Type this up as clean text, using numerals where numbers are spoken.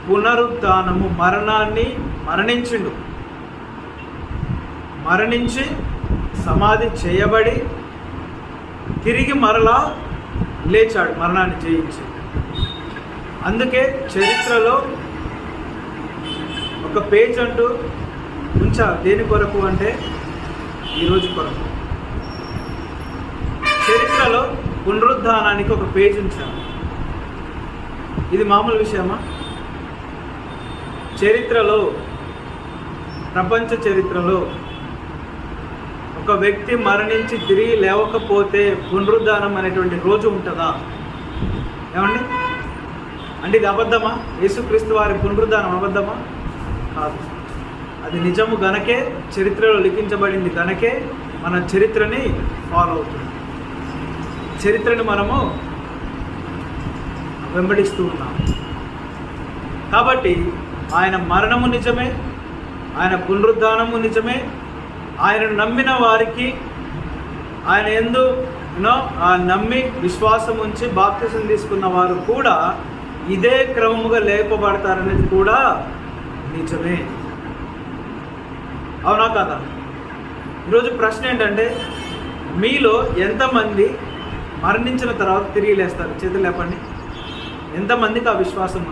పునరుత్థానము, మరణించి సమాధి చేయబడి తిరిగి మరలా లేచాడు, మరణాన్ని జయించి. అందుకే చరిత్రలో ఒక పేజ్ అంటూ ఉంచారు. దేని కొరకు అంటే ఈరోజు కొరకు. చరిత్రలో పునరుద్ధానానికి ఒక పేజ్ ఉంచారు. ఇది మామూలు విషయమా? చరిత్రలో, ప్రపంచ చరిత్రలో ఒక వ్యక్తి మరణించి తిరిగి లేవకపోతే పునరుద్ధానం అనేటువంటి రోజు ఉంటుందా? ఏమండి? అంటే ఇది అబద్ధమా? యేసుక్రీస్తు వారి పునరుద్ధానం అబద్ధమా? కాదు. అది నిజము గనకే, చరిత్రలో లిఖించబడింది గనకే మన చరిత్రని ఫాలో అవుతుంది. చరిత్రని మనము వెంబడిస్తూ ఉన్నాం. కాబట్టి ఆయన మరణము నిజమే, ఆయన పునరుద్ధానము నిజమే. ఆయనను నమ్మిన వారికి, ఆయన యందు నమ్మి విశ్వాసం ఉంచి బాప్తిసం తీసుకున్న వారు కూడా ఇదే క్రమముగా లేపబడతారనేది కూడా నిజమే. అవునా కదా? ఈరోజు ప్రశ్న ఏంటంటే, మీలో ఎంతమంది మరణించిన తర్వాత తిరిగి లేస్తారు? చేతులు లేపండి. ఎంతమందికి ఆ విశ్వాసం?